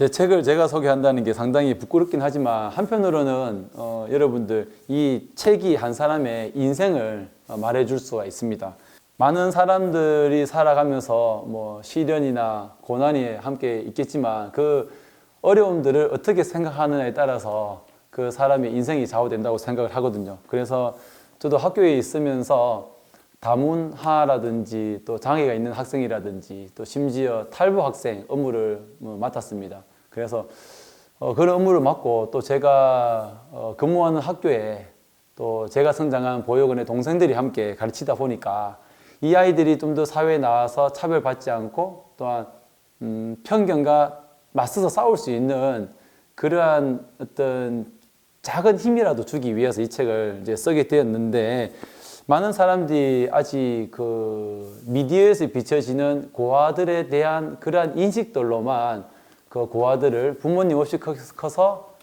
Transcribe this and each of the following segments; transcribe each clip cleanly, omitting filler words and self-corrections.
제 책을 제가 소개한다는 게 상당히 부끄럽긴 하지만 한편으로는 여러분들 이 책이 한 사람의 인생을 말해줄 수가 있습니다. 많은 사람들이 살아가면서 뭐 시련이나 고난이 함께 있겠지만 그 어려움들을 어떻게 생각하느냐에 따라서 그 사람의 인생이 좌우된다고 생각을 하거든요. 그래서 저도 학교에 있으면서 다문화라든지 또 장애가 있는 학생이라든지 또 심지어 탈북 학생 업무를 맡았습니다. 그래서 그런 업무를 맡고 또 제가 근무하는 학교에 또 제가 성장한 보육원의 동생들이 함께 가르치다 보니까 이 아이들이 좀 더 사회에 나와서 차별받지 않고 또한 편견과 맞서서 싸울 수 있는 그러한 어떤 작은 힘이라도 주기 위해서 이 책을 이제 쓰게 되었는데, 많은 사람들이 아직 그 미디어에서 비춰지는 고아들에 대한 그러한 인식들로만 그 고아들을 부모님 없이 커서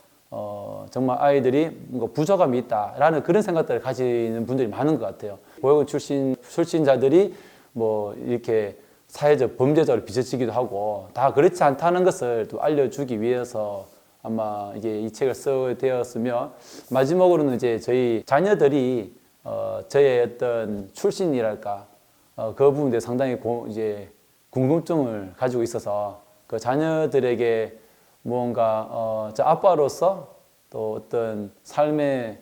정말 아이들이 뭔가 부족함이 있다라는 그런 생각들을 가지는 분들이 많은 것 같아요. 보육원 출신자들이 뭐 이렇게 사회적 범죄자로 비춰지기도 하고 다 그렇지 않다는 것을 또 알려주기 위해서 아마 이게 이 책을 쓰게 되었으며, 마지막으로는 이제 저희 자녀들이 저의 어떤 출신이랄까 그 부분에 상당히 이제 궁금증을 가지고 있어서 그 자녀들에게 뭔가 저 아빠로서 또 어떤 삶의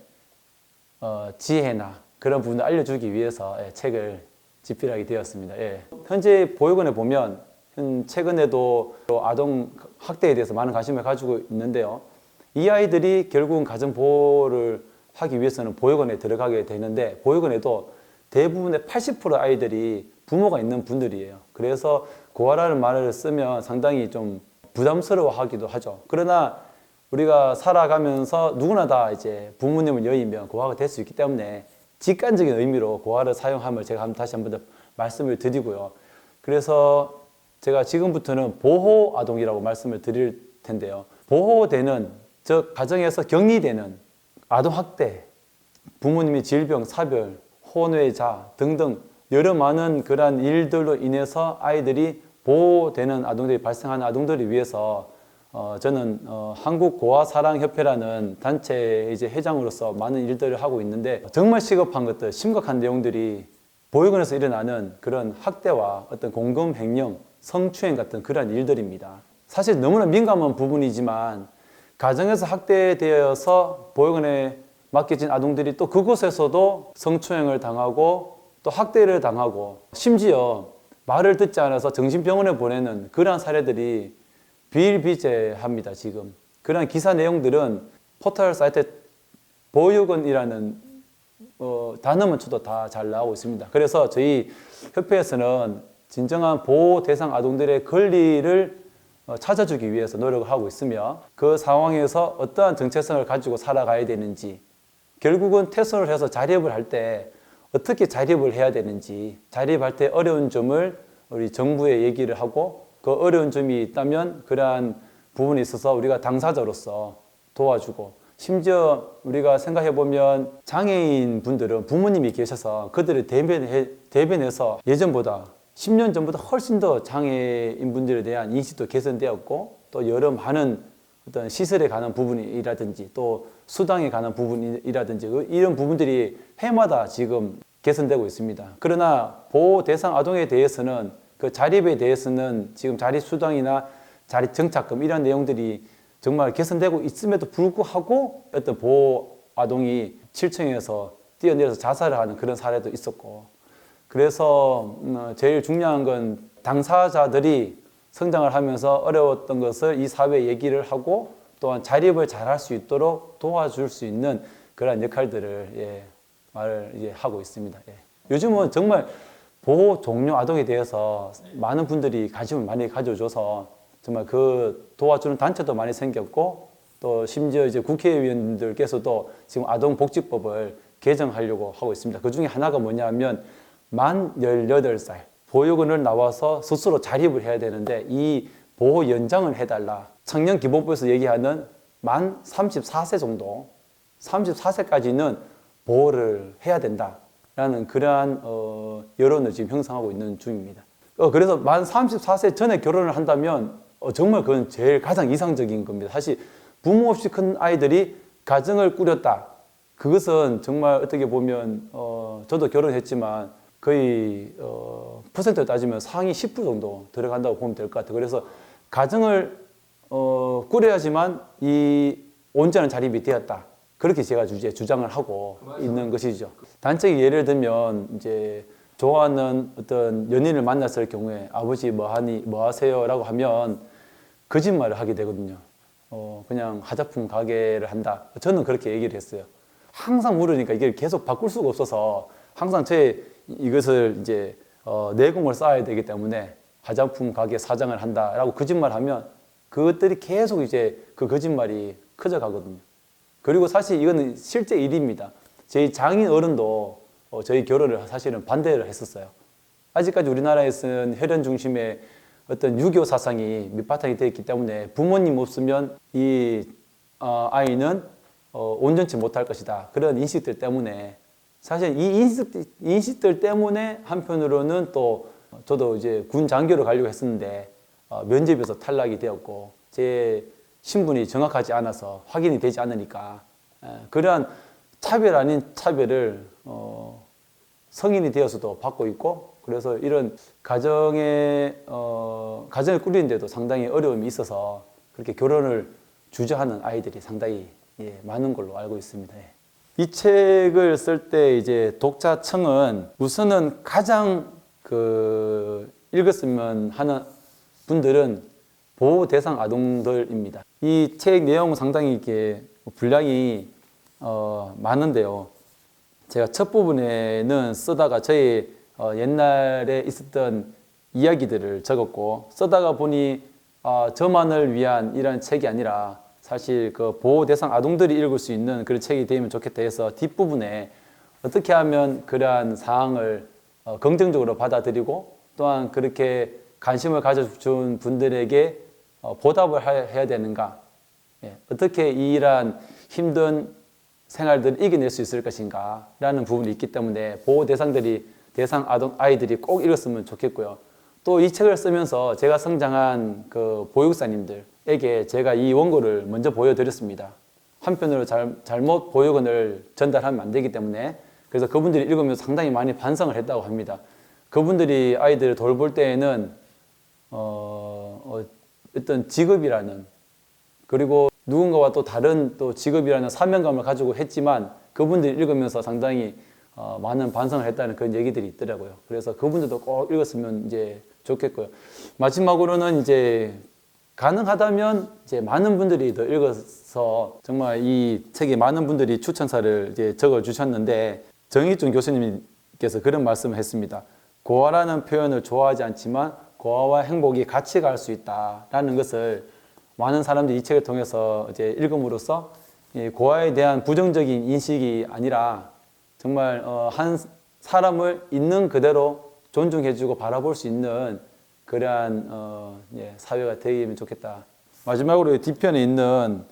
지혜나 그런 부분을 알려주기 위해서 책을 집필하게 되었습니다. 예. 현재 보육원에 보면 최근에도 아동 학대에 대해서 많은 관심을 가지고 있는데요. 이 아이들이 결국은 가정 보호를 하기 위해서는 보육원에 들어가게 되는데, 보육원에도 대부분의 80% 아이들이 부모가 있는 분들이에요. 그래서 고아라는 말을 쓰면 상당히 좀 부담스러워 하기도 하죠. 그러나 우리가 살아가면서 누구나 다 이제 부모님을 여의면 고아가 될 수 있기 때문에 직관적인 의미로 고아를 사용함을 제가 다시 한번 더 말씀을 드리고요. 그래서 제가 지금부터는 보호 아동이라고 말씀을 드릴 텐데요. 보호되는, 즉 가정에서 격리되는 아동학대, 부모님의 질병, 사별, 혼외자 등등 여러 많은 그러한 일들로 인해서 아이들이 보호되는 아동들이 발생하는 아동들을 위해서 저는 한국고아사랑협회라는 단체의 이제 회장으로서 많은 일들을 하고 있는데, 정말 시급한 것들, 심각한 내용들이 보육원에서 일어나는 그런 학대와 어떤 공금횡령, 성추행 같은 그런 일들입니다. 사실 너무나 민감한 부분이지만 가정에서 학대되어서 보육원에 맡겨진 아동들이 또 그곳에서도 성추행을 당하고 또 학대를 당하고 심지어 말을 듣지 않아서 정신병원에 보내는 그러한 사례들이 비일비재합니다. 지금 그러한 기사 내용들은 포털 사이트 보육원이라는 단어만 쳐도 다 잘 나오고 있습니다. 그래서 저희 협회에서는 진정한 보호 대상 아동들의 권리를 찾아주기 위해서 노력을 하고 있으며, 그 상황에서 어떠한 정체성을 가지고 살아가야 되는지, 결국은 퇴소를 해서 자립을 할 때 어떻게 자립을 해야 되는지, 자립할 때 어려운 점을 우리 정부에 얘기를 하고 그 어려운 점이 있다면 그러한 부분에 있어서 우리가 당사자로서 도와주고, 심지어 우리가 생각해 보면 장애인 분들은 부모님이 계셔서 그들을 대변해서 예전보다 10년 전보다 훨씬 더 장애인 분들에 대한 인식도 개선되었고, 또 여러 많은 어떤 시설에 관한 부분이라든지 또 수당에 관한 부분이라든지 이런 부분들이 해마다 지금 개선되고 있습니다. 그러나 보호 대상 아동에 대해서는, 그 자립에 대해서는 지금 자립수당이나 자립정착금 이런 내용들이 정말 개선되고 있음에도 불구하고 어떤 보호 아동이 7층에서 뛰어내려서 자살을 하는 그런 사례도 있었고, 그래서 제일 중요한 건 당사자들이 성장을 하면서 어려웠던 것을 이 사회에 얘기를 하고 또한 자립을 잘할 수 있도록 도와줄 수 있는 그런 역할들을 말을 하고 있습니다. 요즘은 정말 보호 종료 아동에 대해서 많은 분들이 관심을 많이 가져줘서 정말 그 도와주는 단체도 많이 생겼고, 또 심지어 이제 국회의원들께서도 지금 아동복지법을 개정하려고 하고 있습니다. 그 중에 하나가 뭐냐면 만 18살 보육원을 나와서 스스로 자립을 해야 되는데 이 보호 연장을 해달라. 청년기본법에서 얘기하는 만 34세 정도, 34세까지는 보호를 해야 된다라는 그러한 여론을 지금 형성하고 있는 중입니다. 그래서 만 34세 전에 결혼을 한다면 정말 그건 제일 가장 이상적인 겁니다. 사실 부모 없이 큰 아이들이 가정을 꾸렸다. 그것은 정말 어떻게 보면 저도 결혼했지만 거의 퍼센트로 따지면 상위 10% 정도 들어간다고 보면 될 것 같아요. 그래서 가정을 꾸려야지만 이 온전한 자립이 되었다. 그렇게 제가 주장을 하고 있는 것이죠. 단적인 예를 들면 이제 좋아하는 어떤 연인을 만났을 경우에 아버지 뭐 하세요라고 하면 거짓말을 하게 되거든요. 그냥 화장품 가게를 한다. 저는 그렇게 얘기를 했어요. 항상 물으니까 이게 계속 바꿀 수가 없어서 항상 이것을 이제 내공을 쌓아야 되기 때문에 화장품 가게 사장을 한다라고 거짓말하면 그것들이 계속 이제 그 거짓말이 커져 가거든요. 그리고 사실 이거는 실제 일입니다. 저희 장인 어른도 저희 결혼을 사실은 반대를 했었어요. 아직까지 우리나라에서는 혈연 중심의 어떤 유교 사상이 밑바탕이 되어 있기 때문에 부모님 없으면 이 아이는 온전치 못할 것이다. 그런 인식들 때문에 사실 이 인식들 때문에 한편으로는 또 저도 이제 군 장교를 가려고 했었는데 면접에서 탈락이 되었고 제 신분이 정확하지 않아서 확인이 되지 않으니까 그러한 차별 아닌 차별을 성인이 되어서도 받고 있고 그래서 이런 가정을 꾸리는데도 상당히 어려움이 있어서 그렇게 결혼을 주저하는 아이들이 상당히 많은 걸로 알고 있습니다. 이 책을 쓸 때 이제 독자층은 우선은 가장 읽었으면 하는 분들은 보호 대상 아동들입니다. 이 책 내용 상당히 이렇게 분량이 많은데요. 제가 첫 부분에는 쓰다가 저희 옛날에 있었던 이야기들을 적었고 쓰다가 보니 저만을 위한 이런 책이 아니라 사실 그 보호 대상 아동들이 읽을 수 있는 그런 책이 되면 좋겠다 해서 뒷부분에 어떻게 하면 그러한 사항을 긍정적으로 받아들이고 또한 그렇게 관심을 가져준 분들에게 보답을 해야 되는가, 어떻게 이러한 힘든 생활들을 이겨낼 수 있을 것인가 라는 부분이 있기 때문에 보호 대상 아이들이 꼭 읽었으면 좋겠고요. 또 이 책을 쓰면서 제가 성장한 그 보육사님들에게 제가 이 원고를 먼저 보여드렸습니다. 한편으로 잘못 보육원을 전달하면 안 되기 때문에 그래서 그분들이 읽으면서 상당히 많이 반성을 했다고 합니다. 그분들이 아이들을 돌볼 때에는 어떤 직업이라는 그리고 누군가와 또 다른 또 직업이라는 사명감을 가지고 했지만 그분들이 읽으면서 상당히 많은 반성을 했다는 그런 얘기들이 있더라고요. 그래서 그분들도 꼭 읽었으면 이제 좋겠고요. 마지막으로는 이제 가능하다면 이제 많은 분들이 더 읽어서 정말 이 책에 많은 분들이 추천사를 이제 적어 주셨는데 정익준 교수님께서 그런 말씀을 했습니다. 고아라는 표현을 좋아하지 않지만 고아와 행복이 같이 갈 수 있다라는 것을 많은 사람들이 이 책을 통해서 이제 읽음으로써 고아에 대한 부정적인 인식이 아니라 정말 한 사람을 있는 그대로 존중해주고 바라볼 수 있는 그러한 사회가 되면 좋겠다. 마지막으로 뒤편에 있는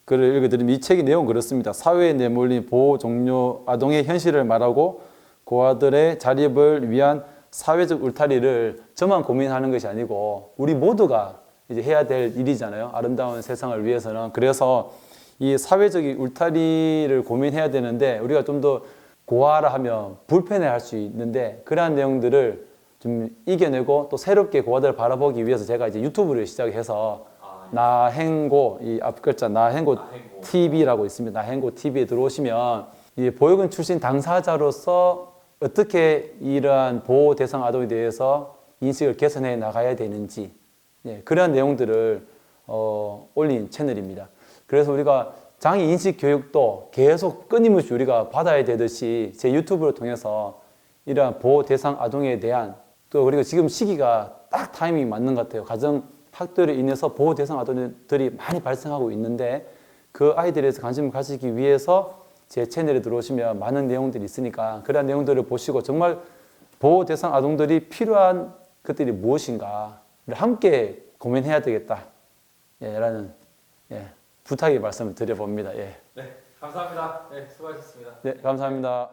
글을 읽어드리면 이 책의 내용은 그렇습니다. 사회에 내몰린 보호 종료 아동의 현실을 말하고 고아들의 자립을 위한 사회적 울타리를 저만 고민하는 것이 아니고 우리 모두가 이제 해야 될 일이잖아요. 아름다운 세상을 위해서는. 그래서 이 사회적인 울타리를 고민해야 되는데 우리가 좀 더 고아라 하면 불편해할 수 있는데 그러한 내용들을 좀 이겨내고 또 새롭게 고아들을 바라보기 위해서 제가 이제 유튜브를 시작해서 나행고 이 앞글자 나행고 TV라고 있습니다. 나행고 TV에 들어오시면 이 보육원 출신 당사자로서 어떻게 이러한 보호 대상 아동에 대해서 인식을 개선해 나가야 되는지 그러한 내용들을 올린 채널입니다. 그래서 우리가 장애 인식 교육도 계속 끊임없이 우리가 받아야 되듯이 제 유튜브를 통해서 이러한 보호 대상 아동에 대한 또 그리고 지금 시기가 딱 타이밍이 맞는 것 같아요. 가정 학대로 인해서 보호 대상 아동들이 많이 발생하고 있는데 그 아이들에 대해서 관심을 가지기 위해서 제 채널에 들어오시면 많은 내용들이 있으니까 그런 내용들을 보시고 정말 보호 대상 아동들이 필요한 것들이 무엇인가를 함께 고민해야 되겠다 라는 부탁의 말씀을 드려봅니다. 네, 감사합니다. 네, 수고하셨습니다. 네, 감사합니다.